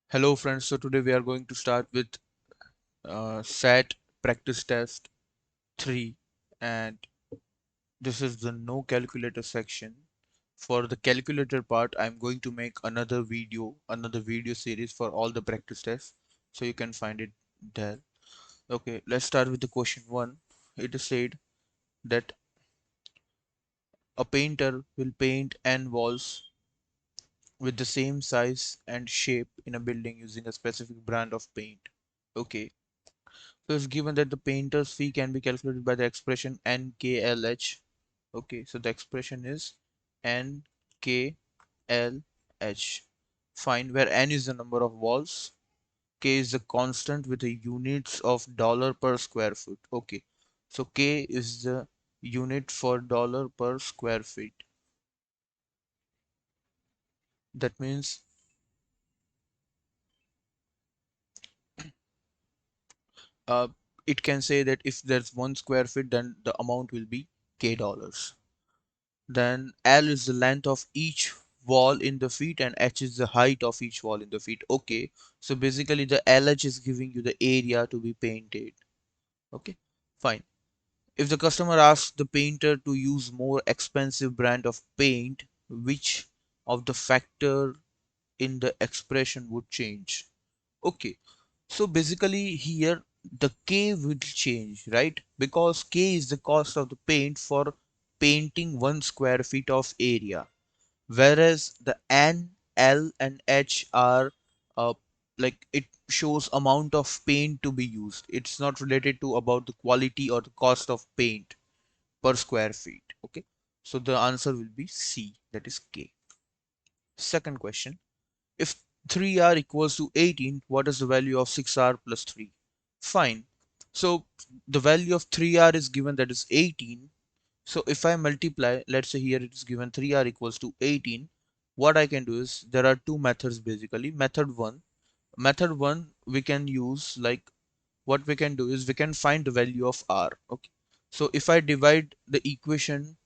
Hello friends, so today we are going to start with SAT practice test 3, and this is the no calculator section. For the calculator part, I'm going to make another video series for all the practice tests, so you can find it there. Okay, let's start with the question 1. It is said that a painter will paint n walls with the same size and shape in a building using a specific brand of paint. Okay, so it's given that the painter's fee can be calculated by the expression NKLH. Okay, so the expression is NKLH. Fine, where N is the number of walls, K is the constant with the units of dollar per square foot. Okay, so K is the unit for dollar per square feet. That means uh, it can say that if there's 1 square feet, then the amount will be K dollars. Then L is the length of each wall in the feet and H is the height of each wall in the feet. Okay, so basically the LH is giving you the area to be painted. Okay, fine. If the customer asks the painter to use more expensive brand of paint, which of the factor in the expression would change? Okay, so basically here the K will change, right? Because K is the cost of the paint for painting 1 square feet of area, whereas the N, L, and H are uh, like it shows amount of paint to be used. It's not related to about the quality or the cost of paint per square feet. Okay, so the answer will be C, that is K. Second question: if 3r equals to 18, what is the value of 6r plus 3? Fine. So the value of 3r is given, that is 18. So if I multiply, let's say here it is given 3r equals to 18. What I can do is there are two methods basically. Method 1 we can use, like what we can do is we can find the value of r. Okay. So if I divide the equation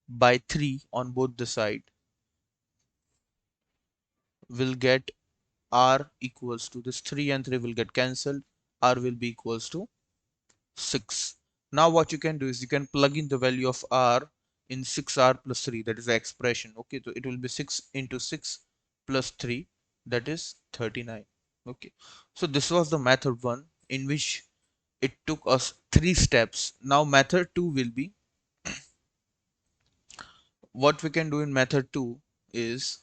by 3 on both the side, we'll get r equals to this 3 and 3 will get cancelled. R will be equals to 6. Now what you can do is you can plug in the value of r in 6r plus 3, that is the expression. Okay, so it will be 6 into 6 plus 3, that is 39. Okay, so this was the method 1 in which it took us 3 steps. Now method 2 will be, what we can do in method 2 is,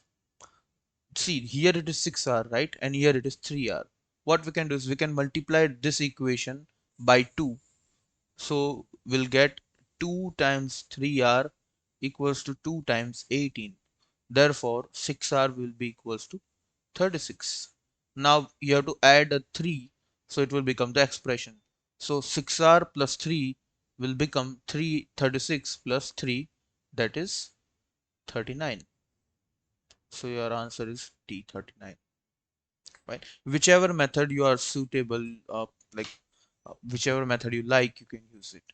see here it is 6r, right, and here it is 3r. What we can do is we can multiply this equation by 2. So we'll get 2 times 3r equals to 2 times 18. Therefore 6r will be equals to 36. Now you have to add a 3, so it will become the expression. So 6r plus 3 will become 36 plus 3, that is 39. So your answer is D, 39. Right, whichever method you are suitable, like whichever method you like, you can use it.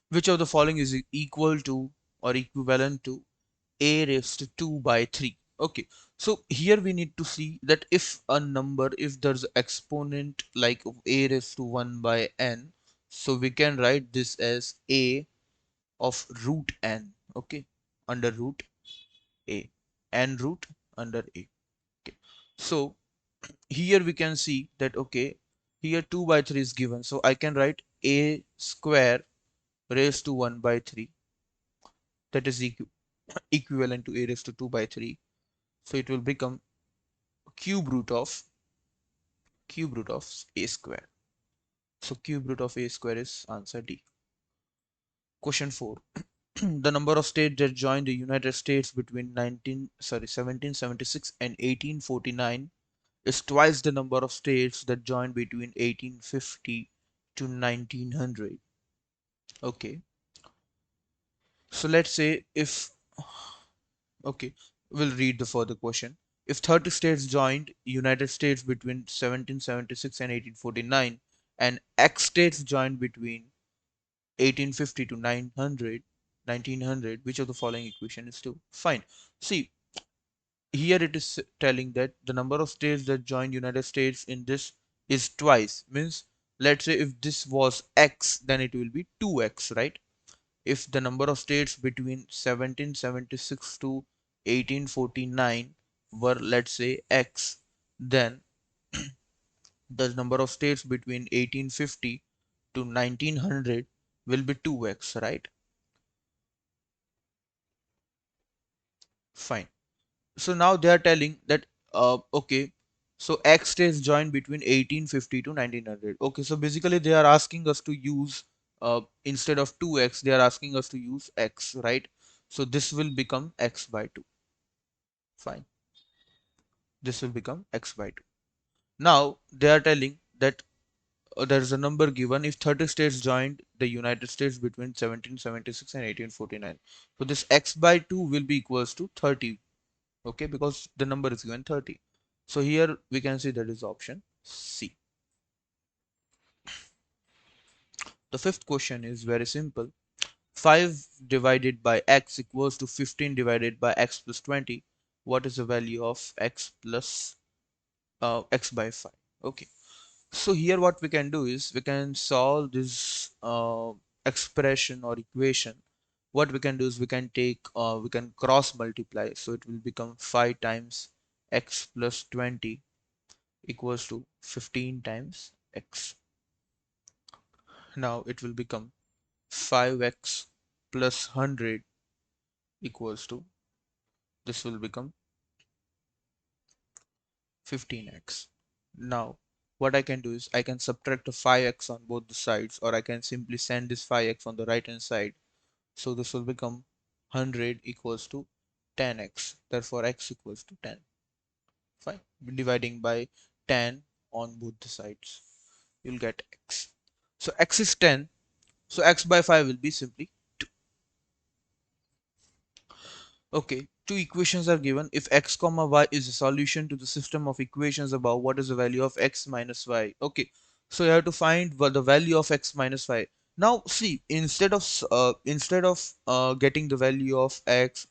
Which of the following is equal to or equivalent to a raised to 2 by 3? Okay, so here we need to see that if a number, if there's exponent like a raised to 1 by n, so we can write this as a of root n. Okay, under root a, n root under a. Okay, so here we can see that, okay, here 2 by 3 is given, so I can write a square raised to 1 by 3, that is equivalent to a raised to 2 by 3. So it will become cube root of a square. So cube root of a square is answer D. Question 4. The number of states that joined the United States between 1776 and 1849 is twice the number of states that joined between 1850 to 1900. Okay, so let's say if, okay, we'll read the further question. If 30 states joined United States between 1776 and 1849, and X states joined between 1850 to 1900, which of the following equation is true? Fine. See, here it is telling that the number of states that join United States in this is twice. Means, let's say if this was X, then it will be 2X, right? If the number of states between 1776 to 1849 were, let's say, X, then the number of states between 1850 to 1900 will be 2X, right? Fine. So now they are telling that, okay, so X states joined between 1850 to 1900. Okay, so basically they are asking us to use, instead of 2X, they are asking us to use X, right? So this will become X by 2. Fine. This will become X by 2. Now they are telling that there is a number given if 30 states joined the United States between 1776 and 1849. So this X by 2 will be equals to 30. Okay, because the number is given 30. So here we can see that is option C. The fifth question is very simple. 5 divided by x equals to 15 divided by x plus 20. What is the value of x plus x by 5? Okay, so here what we can do is we can solve this expression or equation. What we can do is we can cross multiply, so it will become 5 times x plus 20 equals to 15 times x. Now it will become 5x plus 100 equals to, this will become 15x. Now what I can do is I can subtract a 5x on both the sides, or I can simply send this 5x on the right hand side. So this will become 100 equals to 10x. Therefore x equals to 10. Fine. Dividing by 10 on both the sides, you'll get x. So x is 10. So x by 5 will be simply 2. Okay, two equations are given. If x comma y is a solution to the system of equations above, what is the value of x minus y? Okay, so you have to find what the value of x minus y. Now see, instead of getting the value of x,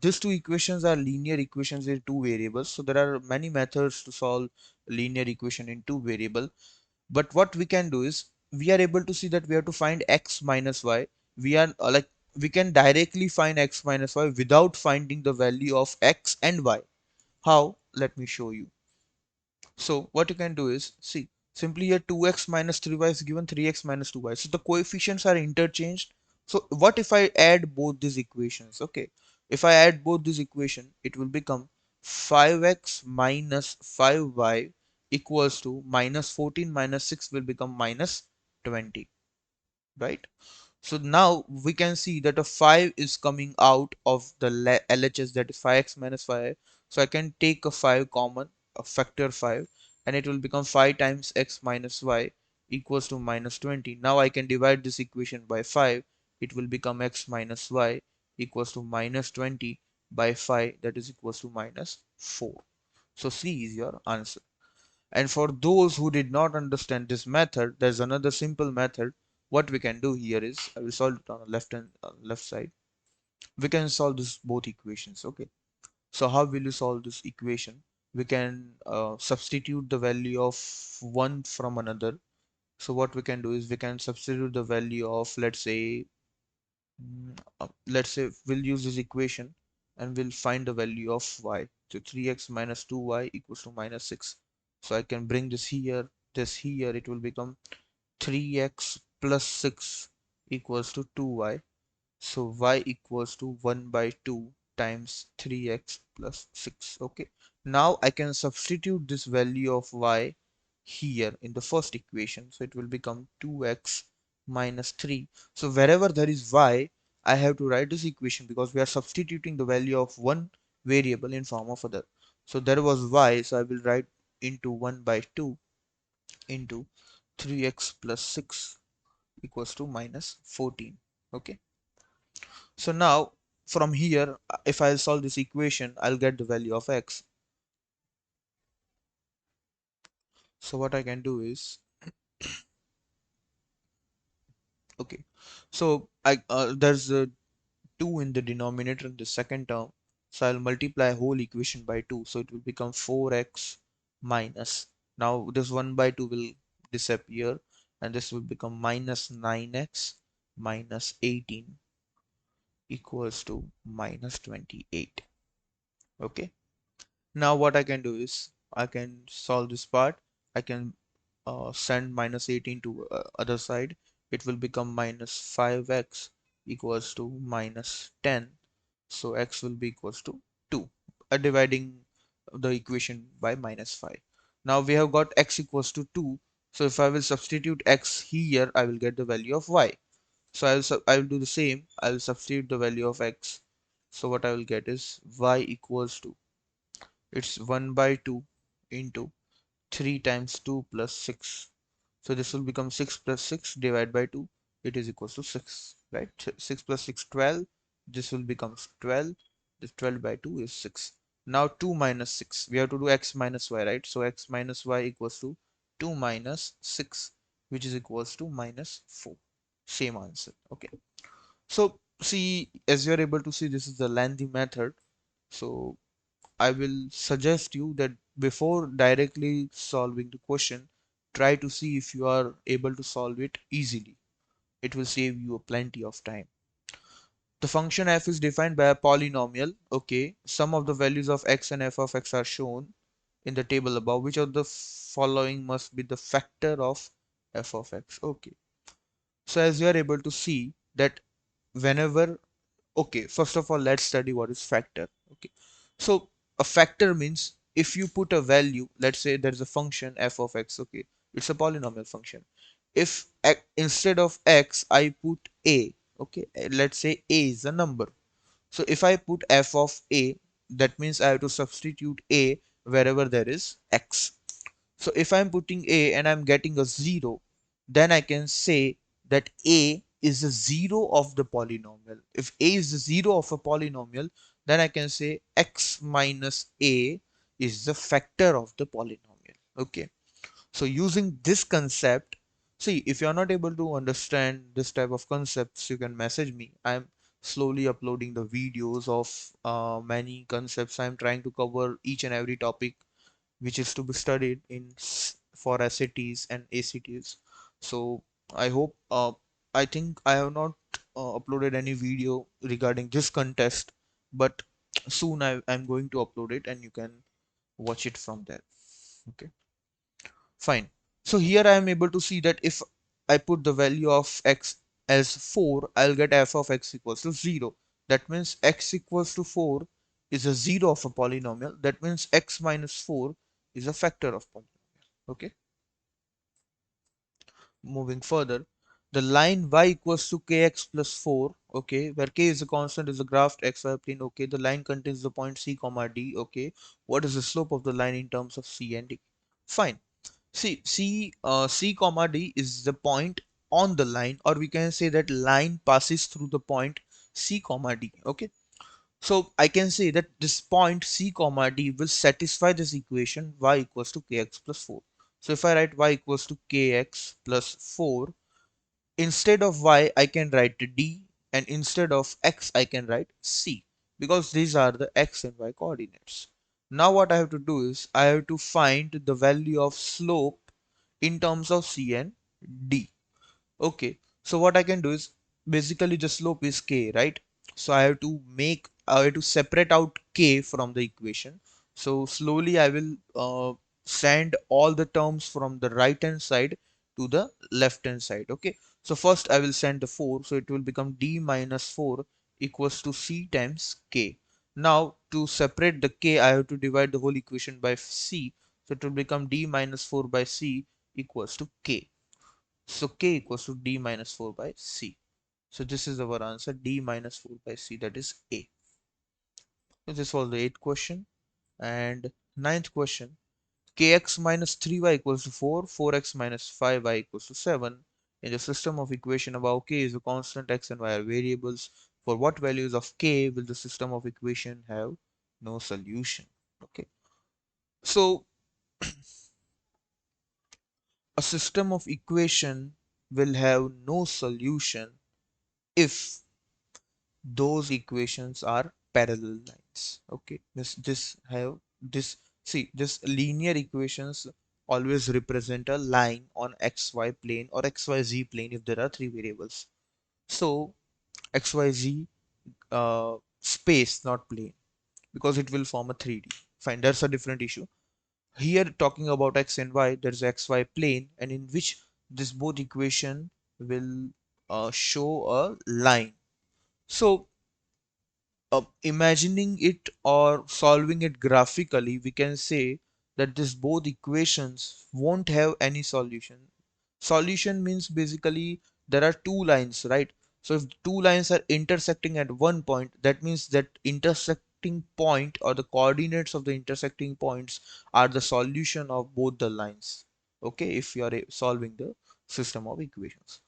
these two equations are linear equations in two variables. So there are many methods to solve linear equation in two variable. But what we can do is we are able to see that we have to find x minus y. We are we can directly find x minus y without finding the value of x and y. How? Let me show you. So what you can do is, see, simply here 2x minus 3y is given 3x minus 2y. So the coefficients are interchanged. So what if I add both these equations? Okay, if I add both these equations, it will become 5x minus 5y equals to minus 14 minus 6 will become minus 20, right? So now we can see that a 5 is coming out of the LHS, that is 5x minus 5. So I can take a 5 common, a factor 5, and it will become 5 times x minus y equals to minus 20. Now I can divide this equation by 5. It will become x minus y equals to minus 20 by 5, that is equals to minus 4. So C is your answer. And for those who did not understand this method, there's another simple method. What we can do here is, I will solve it on the left side. We can solve this both equations. Okay. So how will you solve this equation? We can substitute the value of one from another. So what we can do is we can substitute the value of, let's say we'll use this equation and we'll find the value of y. So 3x minus 2y equals to minus 6. So I can bring this here, it will become 3x plus 6 equals to 2y. So y equals to 1 by 2 times 3x plus 6. Okay. Now I can substitute this value of y here in the first equation. So it will become 2x minus 3. So wherever there is y, I have to write this equation because we are substituting the value of one variable in form of other. So there was y, so I will write into 1 by 2 into 3x plus 6 equals to minus 14. Okay. So now from here, if I solve this equation, I'll get the value of x. So what I can do is, okay, so I there's a 2 in the denominator in the second term. So I'll multiply whole equation by 2. So it will become 4x minus. Now this 1 by 2 will disappear and this will become minus 9x minus 18 equals to minus 28. Okay. Now what I can do is I can solve this part. I can send minus 18 to other side. It will become minus 5x equals to minus 10. So x will be equals to 2. Dividing the equation by minus 5. Now we have got x equals to 2. So if I will substitute x here, I will get the value of y. So I will do the same. I will substitute the value of x. So what I will get is y equals to, it's 1 by 2 into 3 times 2 plus 6. So this will become 6 plus 6 divided by 2. It is equals to 6, right? 6 plus 6, 12. This will become 12. This 12 by 2 is 6. Now 2 minus 6. We have to do x minus y, right? So x minus y equals to 2 minus 6, which is equals to minus 4. Same answer. Okay. So see, as you are able to see, this is the lengthy method. So I will suggest you that before directly solving the question, try to see if you are able to solve it easily. It will save you plenty of time. The function f is defined by a polynomial. Okay, some of the values of x and f of x are shown in the table above. Which of the following must be the factor of f of x? Okay, so as you are able to see that whenever, okay, first of all, let's study what is factor. Okay, so a factor means if you put a value, let's say there's a function f of x. Okay, it's a polynomial function. If instead of x I put a, okay, let's say a is a number. So if I put f of a, that means I have to substitute a wherever there is x. So if I'm putting a and I'm getting a 0, then I can say that a is the 0 of the polynomial. If a is the 0 of a polynomial, then I can say x minus a is the factor of the polynomial. Okay. So using this concept, see, if you're not able to understand this type of concepts, you can message me. I'm slowly uploading the videos of many concepts. I'm trying to cover each and every topic which is to be studied in for SATs and ACTs. So I hope, I think I have not uploaded any video regarding this contest, but soon I'm going to upload it and you can watch it from there. Okay, fine. So here I am able to see that if I put the value of x as 4, I'll get f of x equals to 0. That means x equals to 4 is a 0 of a polynomial. That means x minus 4 is a factor of polynomial. Okay. Moving further, the line y equals to kx plus 4, okay, where k is a constant, is a graphed xy plane. Okay, the line contains the point c comma d. Okay, what is the slope of the line in terms of c and d? Fine. See, C comma D is the point on the line, or we can say that line passes through the point C comma D. Okay, so I can say that this point C comma D will satisfy this equation y equals to kx plus 4. So if I write y equals to kx plus 4, instead of y I can write D, and instead of x I can write C, because these are the x and y coordinates. Now what I have to do is I have to find the value of slope in terms of C and D. Okay, so what I can do is, basically the slope is k, right? So I have to separate out k from the equation. So slowly I will send all the terms from the right hand side to the left hand side. Okay, so first I will send the 4, so it will become d minus 4 equals to c times k. Now to separate the k, I have to divide the whole equation by c, so it will become d minus 4 by c equals to k. So k equals to d minus 4 by c. So this is our answer, d minus 4 by c, that is A. So this was the 8th question. And ninth question, kx minus 3y equals to 4, 4x minus 5y equals to 7. In the system of equation above, k is a constant, x and y are variables. For what values of k will the system of equation have no solution? Okay. So a system of equation will have no solution if those equations are parallel lines. Okay, this have this, see, this linear equations always represent a line on xy plane or xyz plane if there are three variables. So xyz space, not plane, because it will form a 3D. Fine, that's a different issue. Here talking about x and y, there's xy plane, and in which this both equation will show a line. So imagining it or solving it graphically, we can say that this both equations won't have any solution. Solution means basically there are two lines, right? So if two lines are intersecting at one point, that means that intersecting point or the coordinates of the intersecting points are the solution of both the lines. Okay, if you are solving the system of equations.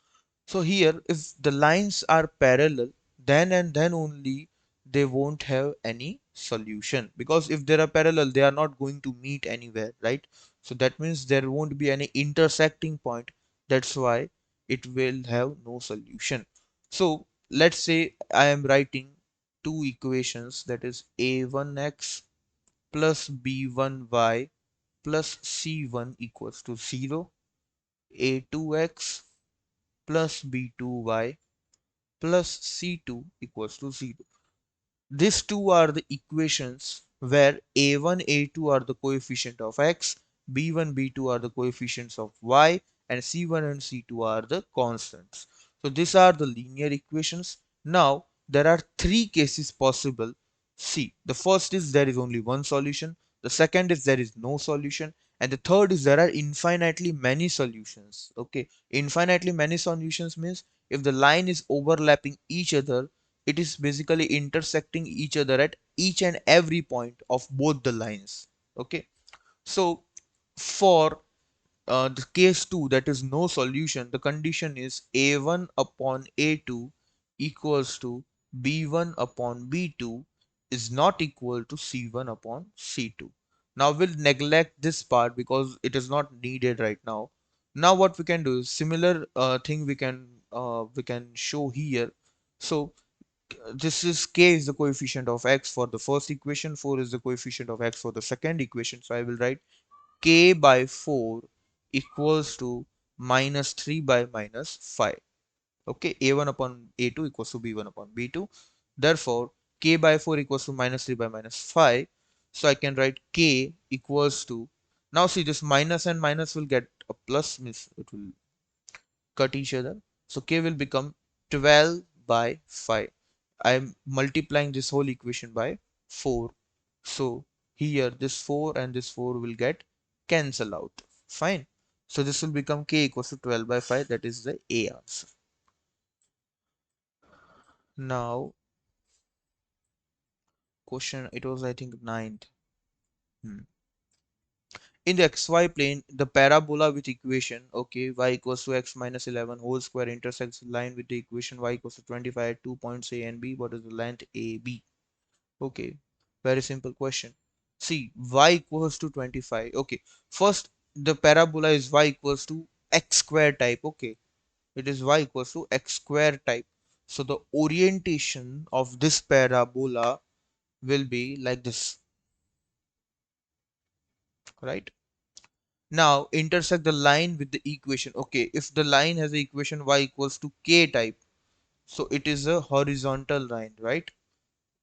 So here, if the lines are parallel, then and then only they won't have any solution, because if they are parallel, they are not going to meet anywhere, right? So that means there won't be any intersecting point. That's why it will have no solution. So let's say I am writing two equations, that is a1x plus b1y plus c1 equals to 0, a2x plus b2y plus c2 equals to 0. These two are the equations where a1, a2 are the coefficient of x, b1, b2 are the coefficients of y, and c1 and c2 are the constants. So these are the linear equations. Now there are three cases possible. See, the first is there is only one solution, the second is there is no solution, and the third is there are infinitely many solutions. Okay, infinitely many solutions means if the line is overlapping each other, it is basically intersecting each other at each and every point of both the lines. Okay, so for the case 2, that is no solution, the condition is a1 upon a2 equals to b1 upon b2 is not equal to c1 upon c2. Now we'll neglect this part because it is not needed right now. Now what we can do is similar thing we can show here. So this is k is the coefficient of x for the first equation, 4 is the coefficient of x for the second equation. So I will write k by 4 equals to minus 3 by minus 5. Okay, a1 upon a2 equals to b1 upon b2. Therefore, k by 4 equals to minus 3 by minus 5. So I can write k equals to, now see, this minus and minus will get a plus, means it will cut each other. So k will become 12 by 5. I am multiplying this whole equation by 4. So here this 4 and this 4 will get cancel out. Fine. So this will become k equals to 12 by 5. That is the A answer. Now question, it was I think ninth. Hmm. In the xy plane, the parabola with equation, okay, y equals to x minus 11 whole square intersects the line with the equation y equals to 25 at 2 points A and B. What is the length AB? Okay, very simple question. See, y equals to 25. Okay, first the parabola is y equals to x square type. Okay, it is y equals to x square type. So the orientation of this parabola will be like this, right? Now intersect the line with the equation. Okay, if the line has the equation y equals to k type, so it is a horizontal line, right?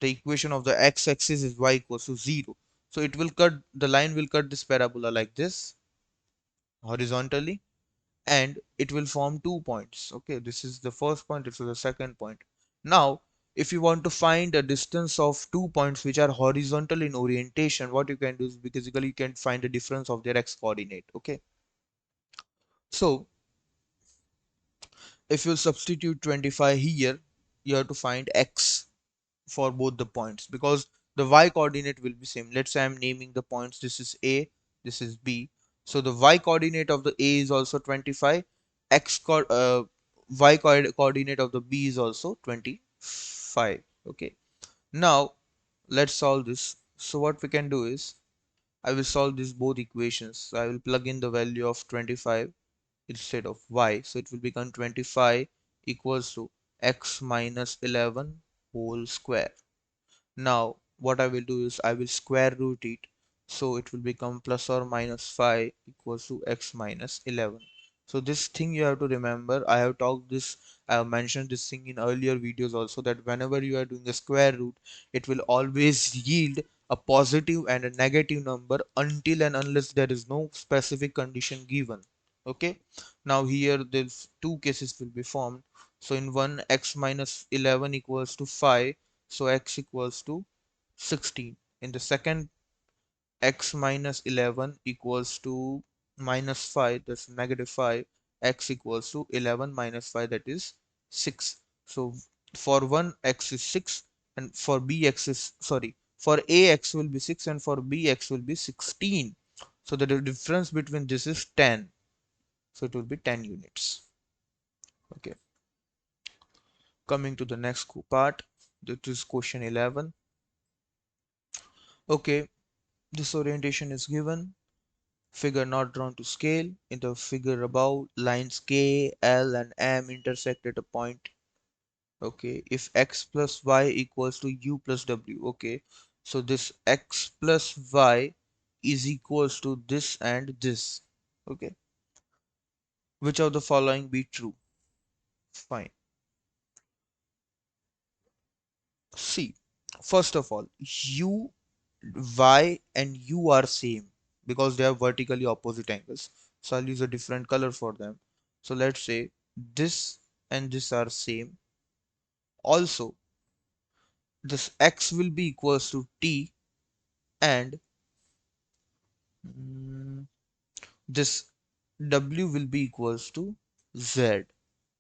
The equation of the x-axis is y equals to 0. So it will cut, the line will cut this parabola like this horizontally, and it will form 2 points. Okay, this is the first point, this is the second point. Now if you want to find a distance of 2 points which are horizontal in orientation, what you can do is basically you can find the difference of their x coordinate. Okay, so if you substitute 25 here, you have to find x for both the points, because the y coordinate will be same. Let's say I'm naming the points, this is A, this is B. So the y coordinate of the A is also 25, x co y coordinate of the B is also 25. Okay, now let's solve this. So what we can do is I will solve these both equations. So I will plug in the value of 25 instead of y, so it will become 25 equals to x minus 11 whole square. Now what I will do is I will square root it, so it will become plus or minus 5 equals to x minus 11. So this thing you have to remember, I have talked this, I have mentioned this thing in earlier videos also, that whenever you are doing a square root, it will always yield a positive and a negative number until and unless there is no specific condition given. Okay, now here there's two cases will be formed. So in one, x minus 11 equals to 5, so x equals to 16. In the second, x minus 11 equals to minus 5, that's negative 5. X equals to 11 minus 5, that is 6. So for one, x is 6, and for b, x is, sorry, for a, x will be 6, and for b, x will be 16. So the difference between this is 10. So it will be 10 units. Okay, coming to the next part, that is question 11. Okay, this orientation is given. Figure not drawn to scale. In the figure above, lines K, L, and M intersect at a point. Okay, if x plus y equals to u plus w. Okay, so this x plus y is equals to this and this. Okay, which of the following be true? Fine. See, first of all, u, y, and u are same because they are vertically opposite angles. So I'll use a different color for them. So let's say this and this are same. Also, this x will be equals to t, and mm, this w will be equals to z,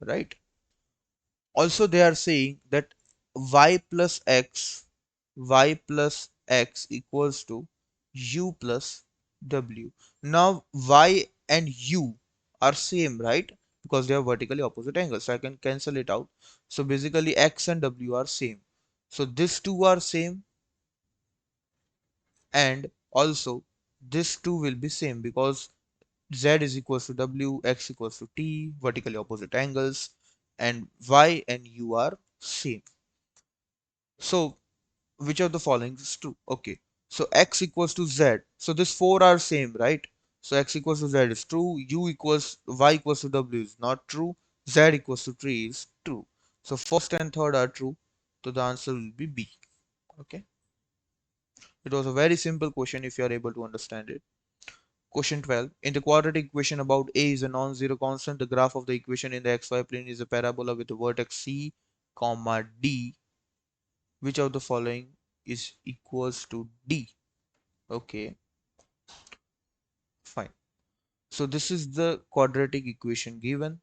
right? Also, they are saying that y plus x equals to u plus w. Now y and u are same, right? Because they are vertically opposite angles, so I can cancel it out. So basically x and w are same, so these two are same, and also this two will be same because z is equals to w, x equals to t, vertically opposite angles, and y and u are same. So which of the following is true? Okay, so x equals to z, so these four are same, right? So x equals to z is true, u equals y equals to w is not true, z equals to 3 is true. So first and third are true, so the answer will be B. Okay, it was a very simple question if you are able to understand it. Question 12. In the quadratic equation about a is a non-zero constant, the graph of the equation in the xy plane is a parabola with a vertex c, comma d. Which of the following is equals to D? Okay, fine. So this is the quadratic equation given.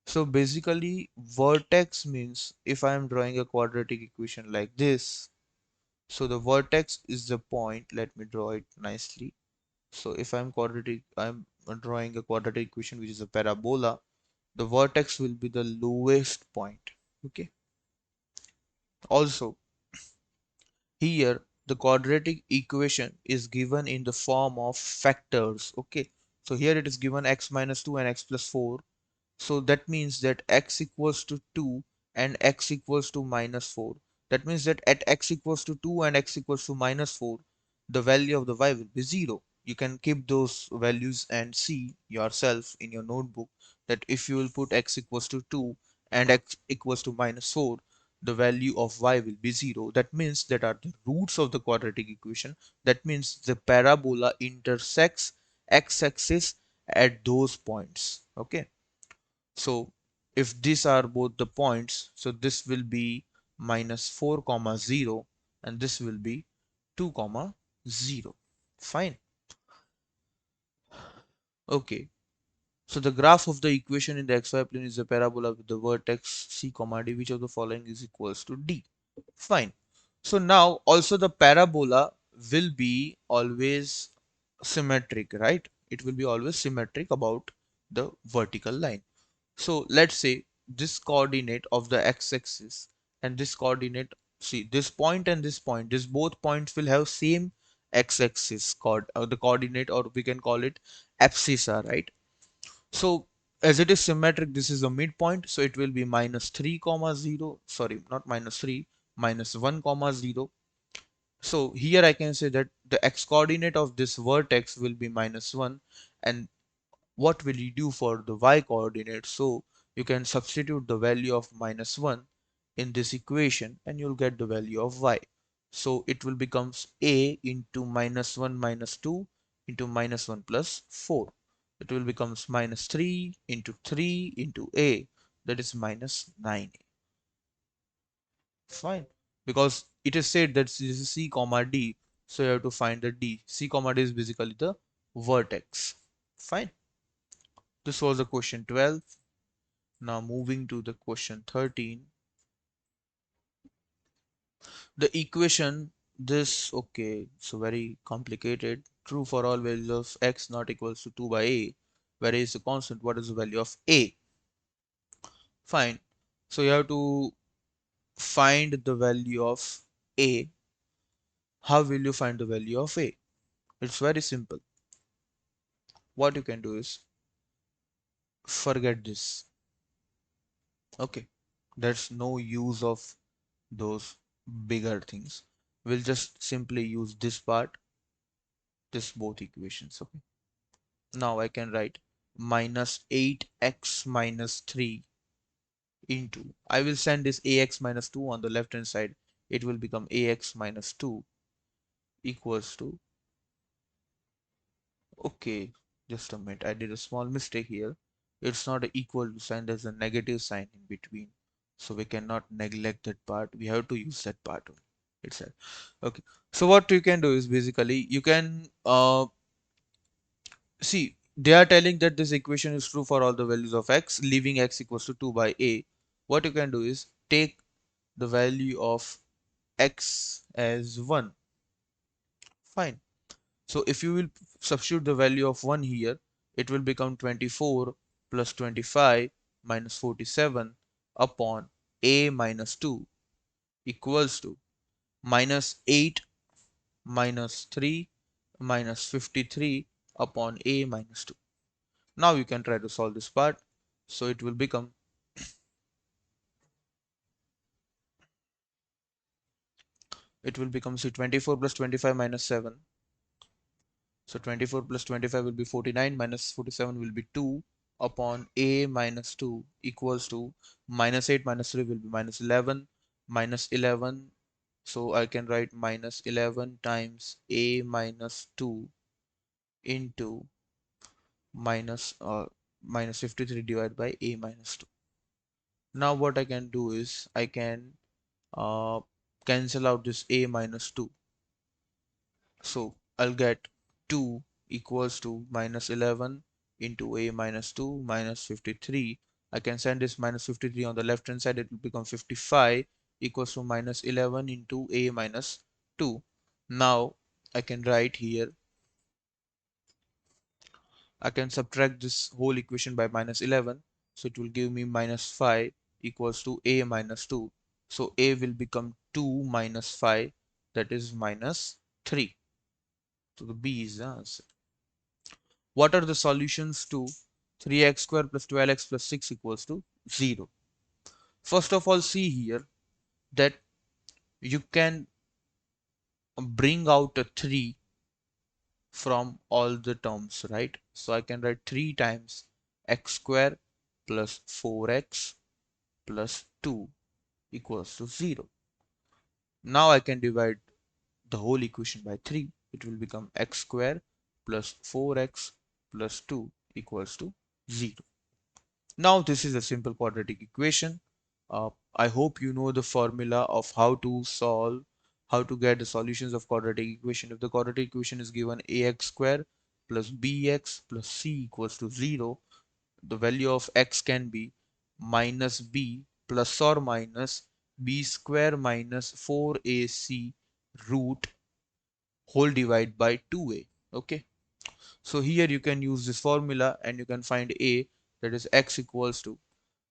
So basically, vertex means if I am drawing a quadratic equation like this, so the vertex is the point. Let me draw it nicely. So if I'm drawing a quadratic equation which is a parabola, the vertex will be the lowest point. Okay, also here the quadratic equation is given in the form of factors. Okay, so here it is given x minus 2 and x plus 4. So that means that x equals to 2 and x equals to minus 4. That means that at x equals to 2 and x equals to minus 4, the value of the y will be 0. You can keep those values and see yourself in your notebook that if you will put x equals to 2 and x equals to minus 4, the value of y will be 0. That means that are the roots of the quadratic equation. That means the parabola intersects x-axis at those points. Okay. So if these are both the points, so this will be minus 4 comma 0, and this will be 2 comma 0. Fine. Okay, so the graph of the equation in the xy plane is a parabola with the vertex c comma d. Which of the following is equals to D? Fine. So now also the parabola will be always symmetric, right? It will be always symmetric about the vertical line. So let's say this coordinate of the x-axis and this coordinate, see this point and this point, this both points will have same x-axis the coordinate, or we can call it abscissa, right? So as it is symmetric, this is a midpoint, so it will be minus 3 comma 0, sorry, not minus 3, minus 1 comma 0. So here I can say that the x coordinate of this vertex will be -1, and what will you do for the y coordinate? So you can substitute the value of -1 in this equation and you'll get the value of y. So it will becomes a into -1 minus 2 into -1 plus 4. It will becomes -3 into 3 into a, that is -9. Fine. Because it is said that this is C comma D. So you have to find the D. C comma D is basically the vertex. Fine. This was the question 12. Now moving to the question 13. The equation this, okay, so very complicated. True for all values of x not equals to 2 by a. Where a is the constant, what is the value of a? Fine. So you have to find the value of a. How will you find the value of a? It's very simple. What you can do is forget this. Okay, there's no use of those bigger things. We'll just simply use this part, this both equations. Okay, now I can write -8x minus 3 into, I will send this ax minus 2 on the left hand side. It will become ax minus 2 equals to, okay, just a minute, I did a small mistake here. It's not a equal to sign, there's a negative sign in between. So we cannot neglect that part. We have to use that part itself. Okay. So what you can do is basically you can see they are telling that this equation is true for all the values of x, leaving x equals to 2 by a. What you can do is take the value of x as 1. Fine. So if you will substitute the value of 1 here, it will become 24 plus 25 minus 47 upon a minus 2 equals to -8 minus 3 minus 53 upon a minus 2. Now you can try to solve this part. So it will become see 24 plus 25 minus 7. So 24 plus 25 will be 49 minus 47 will be 2 upon a minus 2 equals to -8 minus 3 will be -11 minus 11. So I can write -11 times a minus 2 into minus minus 53 divided by a minus 2. Now what I can do is I can uh, cancel out this a minus 2. So I'll get 2 equals to -11 into a minus 2 minus 53. I can send this minus 53 on the left hand side. It will become 55 equals to -11 into a minus 2. Now I can write here, I can subtract this whole equation by -11. So it will give me -5 equals to a minus 2. So a will become 2 minus 5, that is -3. So the B is the answer. What are the solutions to 3x square plus 12x plus 6 equals to 0? First of all, see here that you can bring out a 3 from all the terms, right? So I can write 3 times x square plus 4x plus 2 equals to 0. Now I can divide the whole equation by 3. It will become x square plus 4x plus 2 equals to 0. Now this is a simple quadratic equation. I hope you know the formula of how to solve, how to get the solutions of quadratic equation. If the quadratic equation is given ax square plus bx plus c equals to 0, the value of x can be minus b plus or minus b square minus 4ac root whole divided by 2a. Okay, so here you can use this formula and you can find a, that is x equals to,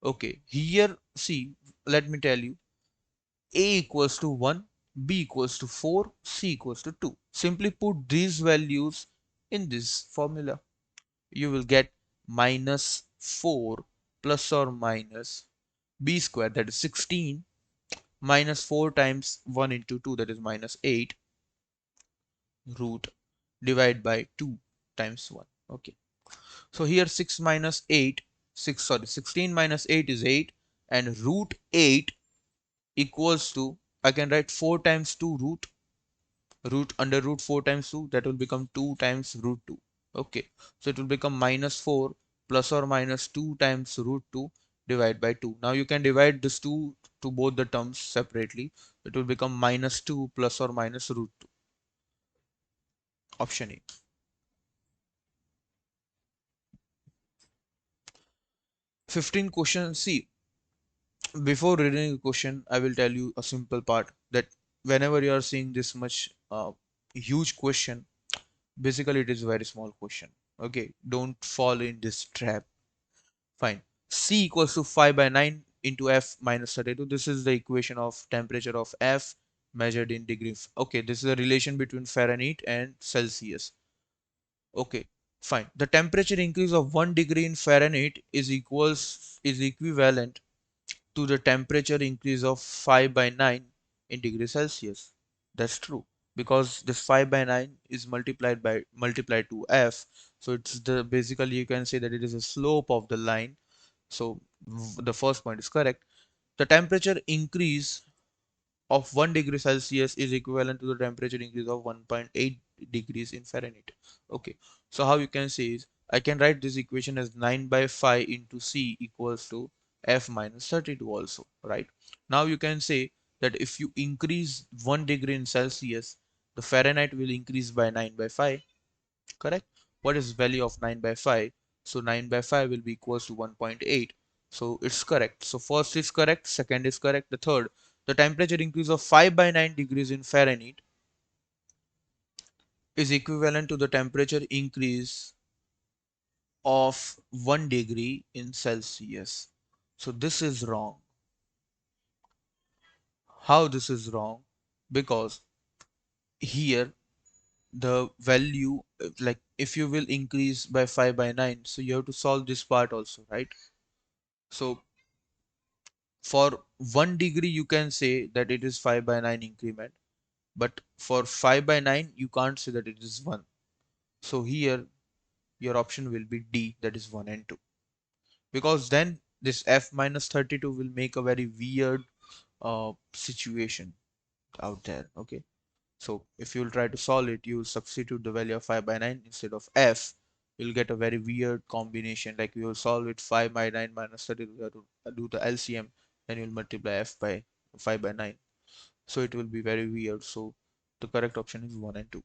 okay, here see, let me tell you, a equals to 1, b equals to 4, c equals to 2. Simply put these values in this formula. You will get minus 4 plus or minus b square, that is 16, minus 4 times 1 into 2, that is -8, root divide by 2 times 1. Okay. So here 6 minus 8, 6 sorry 16 minus 8 is 8, and root 8 equals to, I can write 4 times 2 root under root 4 times 2, that will become 2 times root 2. Okay, so it will become minus 4 plus or minus 2 times root 2 divided by 2. Now you can divide this 2 to both the terms separately. It will become minus 2 plus or minus root 2. Option A. 15 question. See, before reading the question, I will tell you a simple part that whenever you are seeing this much huge question, basically it is a very small question. Okay, don't fall in this trap. Fine. C equals to 5 by 9 into F minus 32. This is the equation of temperature of F measured in degrees. Okay, this is a relation between Fahrenheit and Celsius. Okay, fine. The temperature increase of 1 degree in Fahrenheit is equivalent to the temperature increase of 5 by 9 in degrees Celsius. That's true, because this 5 by 9 is multiplied to F. So it's the basically you can say that it is a slope of the line. So the first point is correct. The temperature increase of 1 degree Celsius is equivalent to the temperature increase of 1.8 degrees in Fahrenheit. Okay, so how you can say is, I can write this equation as 9 by 5 into C equals to F minus 32 also, right? Now you can say that if you increase 1 degree in Celsius, the Fahrenheit will increase by 9 by 5, correct? What is value of 9 by 5? So 9 by 5 will be equals to 1.8. So it's correct. So first is correct, second is correct, the third, the temperature increase of 5 by 9 degrees in Fahrenheit is equivalent to the temperature increase of 1 degree in Celsius. So this is wrong. How this is wrong? Because here the value, like if you will increase by 5 by 9, so you have to solve this part also, right? So for 1 degree you can say that it is 5 by 9 increment, but for 5 by 9 you can't say that it is 1. So here your option will be D, that is 1 and 2, because then this F minus 32 will make a very weird situation out there. Okay, so if you will try to solve it, you will substitute the value of 5 by 9 instead of F. You'll get a very weird combination, like you will solve it 5 by 9 minus 32, you have to do the LCM, then you'll multiply F by 5 by 9, so it will be very weird. So the correct option is 1 and 2.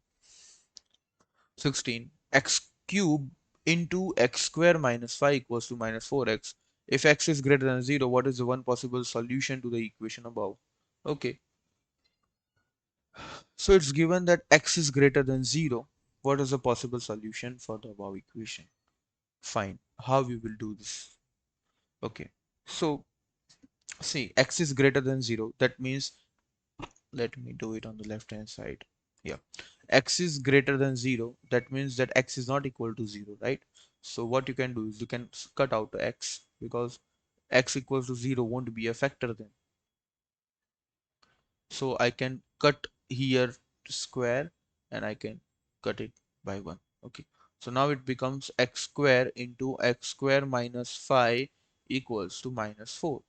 16. X cube into x square minus 5 equals to minus 4x. If x is greater than 0, what is the one possible solution to the equation above? Okay, so it's given that x is greater than 0. What is the possible solution for the above equation? Fine. How we will do this? Okay, so see, x is greater than 0. That means, let me do it on the left hand side. Yeah, x is greater than 0. That means that x is not equal to 0, right? So what you can do is you can cut out x, because x equals to 0 won't be a factor then. So I can cut here square, and I can cut it by 1. Okay, so now it becomes x square into x square minus 5 equals to minus 4.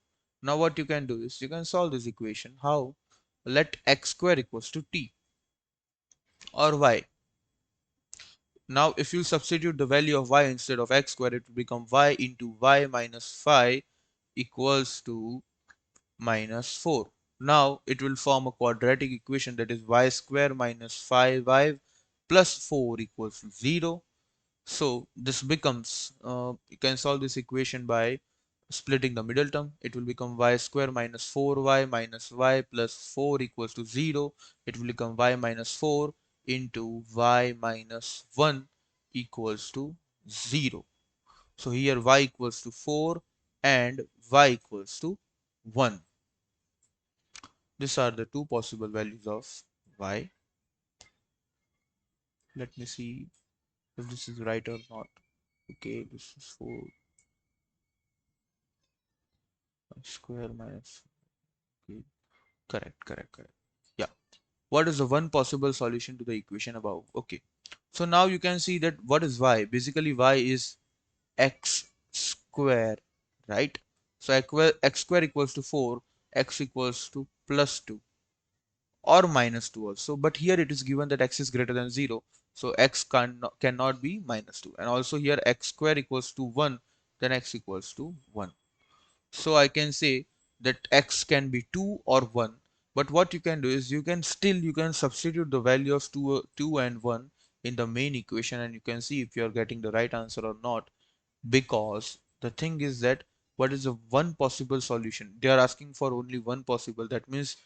Now what you can do is you can solve this equation. How? Let x square equals to t or y. Now if you substitute the value of y instead of x square, it will become y into y minus 5 equals to minus 4. Now it will form a quadratic equation, that is y square minus 5y plus 4 equals to 0. So this becomes, you can solve this equation by splitting the middle term. It will become y square minus 4y minus y plus 4 equals to 0. It will become y minus 4 into y minus 1 equals to 0. So here y equals to 4 and y equals to 1. These are the two possible values of y. Let me see if this is right or not. Okay, this is 4 square minus, okay, correct. Yeah. What is the one possible solution to the equation above? Okay. So now you can see that what is y? Basically y is x square, right? So x square equals to 4, x equals to plus 2 or minus 2 also. But here it is given that x is greater than 0. So x cannot be minus 2. And also here x square equals to 1, then x equals to 1. So I can say that x can be 2 or 1. But what you can do is you can substitute the value of 2 and 1 in the main equation, and you can see if you are getting the right answer or not. Because the thing is that what is the one possible solution? They are asking for only one possible. That means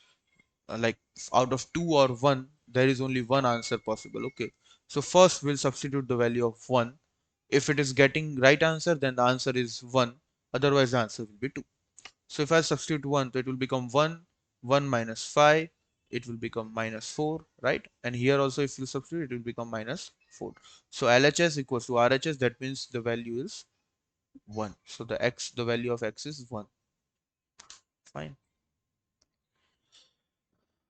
like out of 2 or 1 there is only one answer possible. Okay, so first we'll substitute the value of 1. If it is getting right answer, then the answer is 1, otherwise the answer will be 2. So if I substitute 1, so it will become 1, 1 minus 5, it will become minus 4, right? And here also if you substitute, it will become minus 4. So LHS equals to RHS, that means the value is 1. So the value of x is 1. Fine.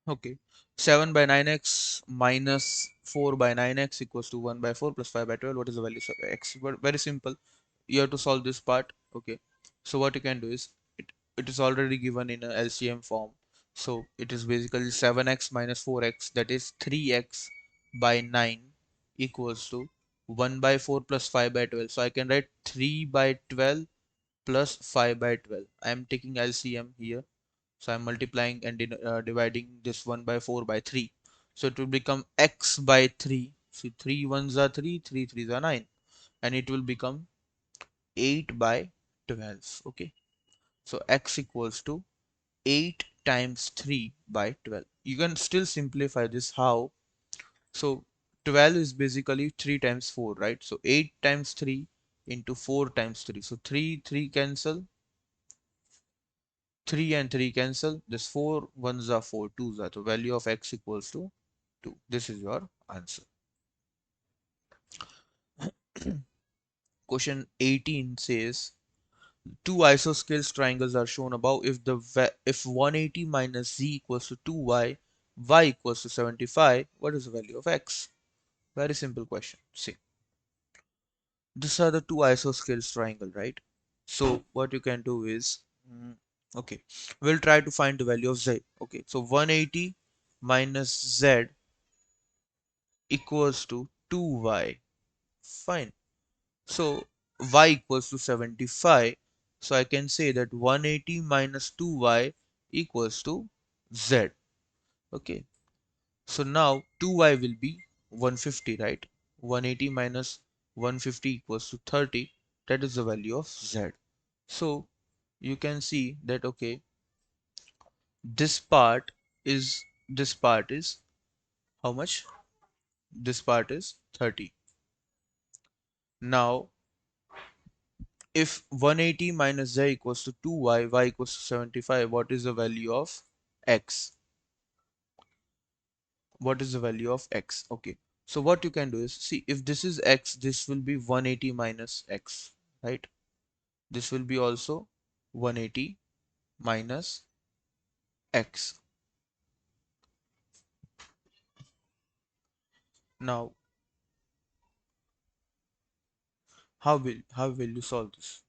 Okay. 7 by 9x minus 4 by 9x equals to 1 by 4 plus 5 by 12. What is the value of x? Very simple. You have to solve this part. Okay. So what you can do is it is already given in a LCM form. So it is basically 7x minus 4x, that is 3x by 9 equals to 1 by 4 plus 5 by 12. So I can write 3 by 12 plus 5 by 12. I am taking LCM here. So I'm multiplying and dividing this 1 by 4 by 3. So it will become x by 3. See, 3 ones are 3, 3 threes are 9. And it will become 8 by 12. Okay. So x equals to 8 times 3 by 12. You can still simplify this. How? So 12 is basically 3 times 4, right? So 8 times 3 into 4 times 3. So 3 cancel, 3 and 3 cancel. This 4 ones are 4 twos are. So value of x equals to 2. This is your answer. Question 18 says two isosceles triangles are shown above. If 180 minus z equals to 2y, y equals to 75, what is the value of x? Very simple question. See, these are the two isosceles triangle, right? So what you can do is, okay, we'll try to find the value of z. Okay, so 180 minus z equals to 2y. Fine. So y equals to 75. So I can say that 180 minus 2y equals to z. Okay. So now 2y will be 150, right? 180 minus 150 equals to 30. That is the value of z. So you can see that, okay, this part this part is how much? This part is 30. Now if 180 minus z equals to 2y, y equals to 75, what is the value of x? What is the value of x? Okay, so what you can do is, see, if this is x, this will be 180 minus x, right? This will be also 180 minus x. Now how will you solve this?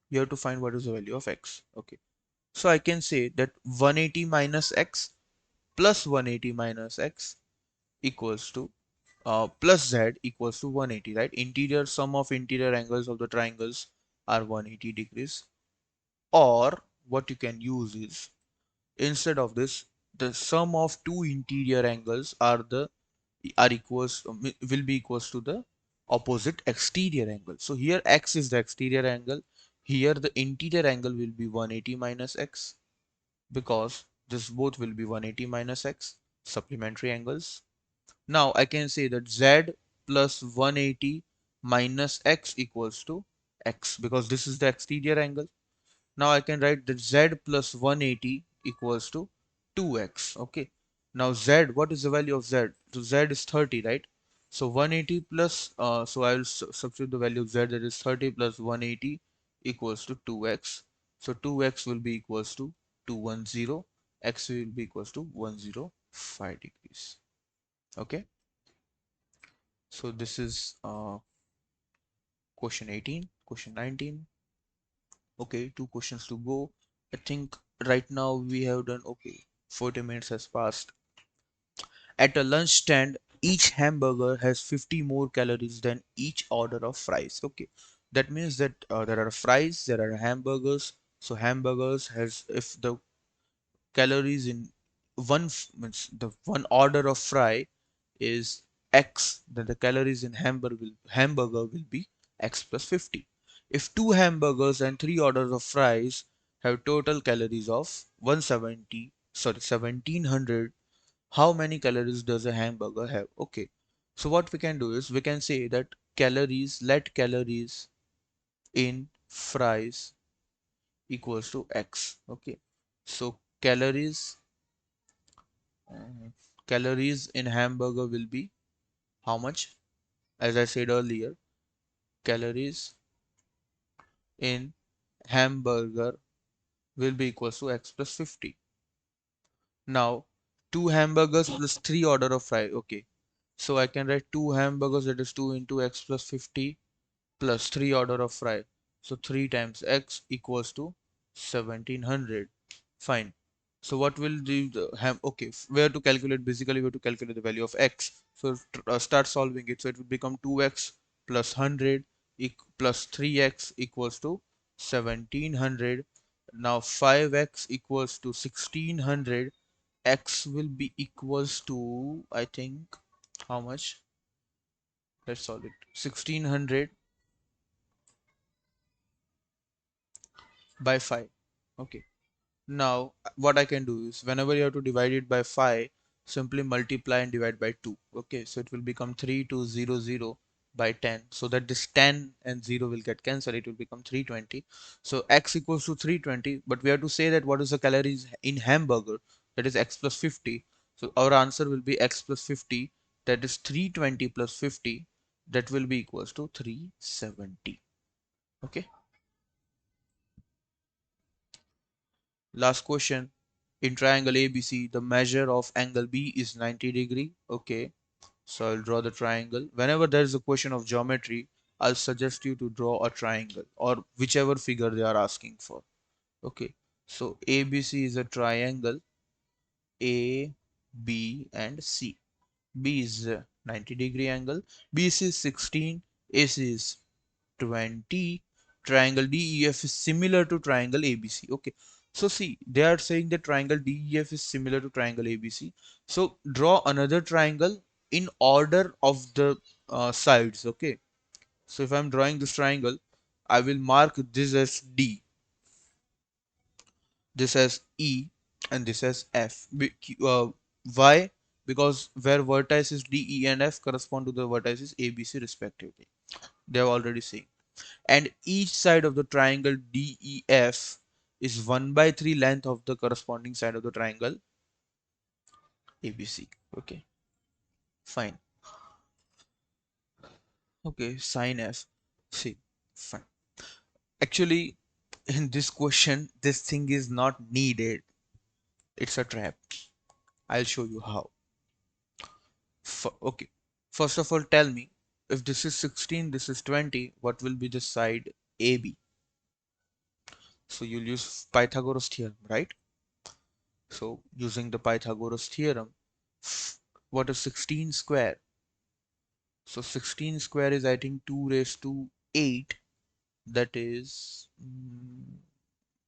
You have to find what is the value of x. Okay, so I can say that 180 minus x plus 180 minus x equals to plus z equals to 180, right? Interior sum of interior angles of the triangles are 180 degrees. Or what you can use is, instead of this, the sum of two interior angles are equals will be equals to the opposite exterior angle. So here x is the exterior angle, here the interior angle will be 180 minus x, because this both will be 180 minus x, supplementary angles. Now I can say that z plus 180 minus x equals to x, because this is the exterior angle. Now I can write that z plus 180 equals to 2x. Okay. Now z, what is the value of z? So z is 30, right? So 180 plus, so I will substitute the value of z, that is 30 plus 180 equals to 2x. So 2x will be equals to 210. X will be equals to 10. 5 degrees. Okay, so this is question 18, question 19. Okay, two questions to go. I think right now we have done okay. 40 minutes has passed. At a lunch stand, each hamburger has 50 more calories than each order of fries. Okay, that means that there are fries, there are hamburgers. So hamburgers has, if the calories in means the one order of fry is x, then the calories in hamburger will be x plus 50. If two hamburgers and three orders of fries have total calories of 1700, how many calories does a hamburger have? Okay, so what we can do is we can say that let calories in fries equals to x. Okay, so uh, calories in hamburger will be how much? As I said earlier, calories in hamburger will be equals to x plus 50. Now, two hamburgers plus three order of fry. Okay, so I can write two hamburgers, that is 2 into x plus 50 plus 3 order of fry. So 3 times x equals to 1700. Fine. So what will the ham? Okay, where to calculate? Basically, we have to calculate the value of x. So start solving it. So it will become 2x plus 100 plus 3x equals to 1700. Now 5x equals to 1600. X will be equals to, I think, how much? Let's solve it. 1600 by 5. Okay. Now, what I can do is whenever you have to divide it by 5, simply multiply and divide by 2. Okay, so it will become 3200 by 10. So that this 10 and 0 will get cancelled. It will become 320. So x equals to 320, but we have to say that what is the calories in hamburger? That is x plus 50. So our answer will be x plus 50. That is 320 plus 50. That will be equals to 370. Okay. Last question. In triangle ABC, the measure of angle B is 90°. Okay, so I'll draw the triangle. Whenever there is a question of geometry, I'll suggest you to draw a triangle or whichever figure they are asking for. Okay, so ABC is a triangle. A, B, and C. B is a 90-degree angle. BC is 16. AC is 20. Triangle DEF is similar to triangle ABC. Okay, so see, they are saying that triangle DEF is similar to triangle ABC. So draw another triangle in order of the sides. Okay, so if I'm drawing this triangle, I will mark this as D, this as E, and this as F. Why? Because where vertices D, E, and F correspond to the vertices ABC respectively. They have already seen. And each side of the triangle DEF is 1 by 3 length of the corresponding side of the triangle ABC. Okay, fine. Okay, sine F. See, fine. Actually, in this question, this thing is not needed. It's a trap. I'll show you how. Okay, first of all, tell me if this is 16, this is 20, what will be the side AB? So you'll use Pythagoras theorem, right? So using the Pythagoras theorem, what is 16 square? So 16 square is I think 2 raised to 8. That is,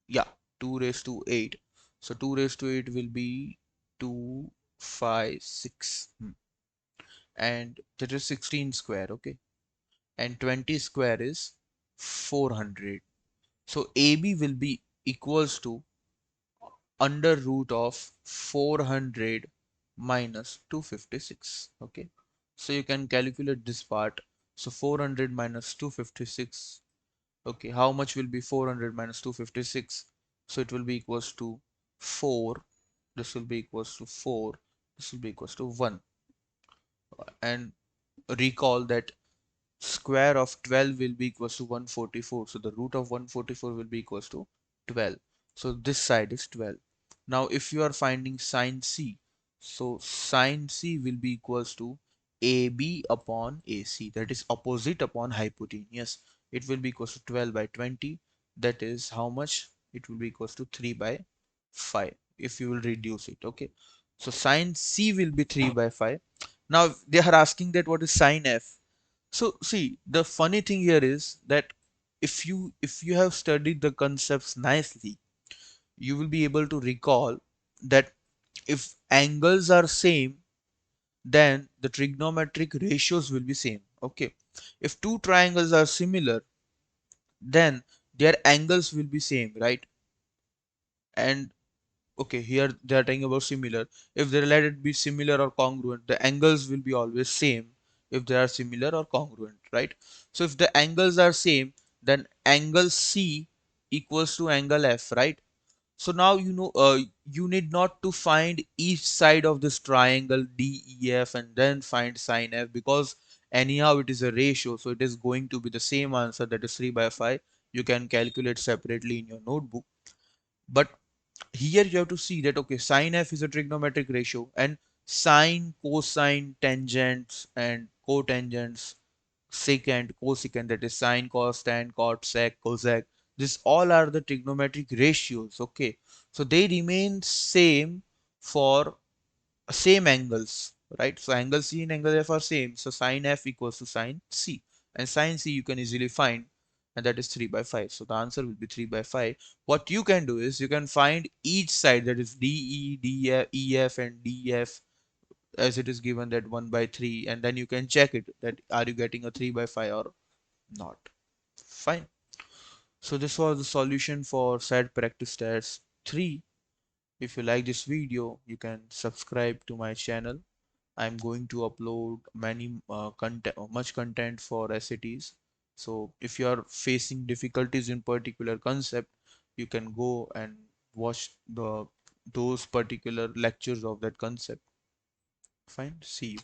yeah, 2 raised to 8. So 2 raised to 8 will be 256. And that is 16 square, okay? And 20 square is 400. So AB will be equals to under root of 400 minus 256. Okay, so you can calculate this part. So 400 minus 256. Okay, how much will be 400 minus 256? So it will be equals to 4. This will be equals to 4. This will be equals to 1. And recall that square of 12 will be equals to 144. So the root of 144 will be equals to 12. So this side is 12. Now if you are finding sine C, So sine C will be equals to AB upon AC, that is opposite upon hypotenuse. It will be equals to 12 by 20. That is how much? It will be equals to 3 by 5 if you will reduce it. Okay. So sine C will be 3 by 5. Now they are asking that what is sine F. So see, the funny thing here is that if you have studied the concepts nicely, you will be able to recall that if angles are same, then the trigonometric ratios will be same. Okay. If two triangles are similar, then their angles will be same, right? And okay, here they are talking about similar. If they let it be similar or congruent, the angles will be always same if they are similar or congruent, right? So if the angles are same, then angle C equals to angle F, right? So now you need not to find each side of this triangle DEF and then find sine F, because anyhow it is a ratio, so it is going to be the same answer, that is 3 by 5. You can calculate separately in your notebook. But here you have to see that okay, sine F is a trigonometric ratio, and sine, cosine, tangents and cotangents, secant, cosecant, that is sine, cos, tan, cot, sec, cosec. This all are the trigonometric ratios. Okay, so they remain same for same angles, right? So angle C and angle F are same. So sine F equals to sine C, and sine C you can easily find, and that is 3 by 5. So the answer will be 3 by 5. What you can do is you can find each side, that is DE, DF, EF and DF, as it is given that 1 by 3, and then you can check it that are you getting a 3 by 5 or not. Fine. So this was the solution for SAT practice test 3. If you like this video, you can subscribe to my channel. I'm going to upload many much content for SATs. So if you are facing difficulties in particular concept, you can go and watch those particular lectures of that concept. Fine. See you.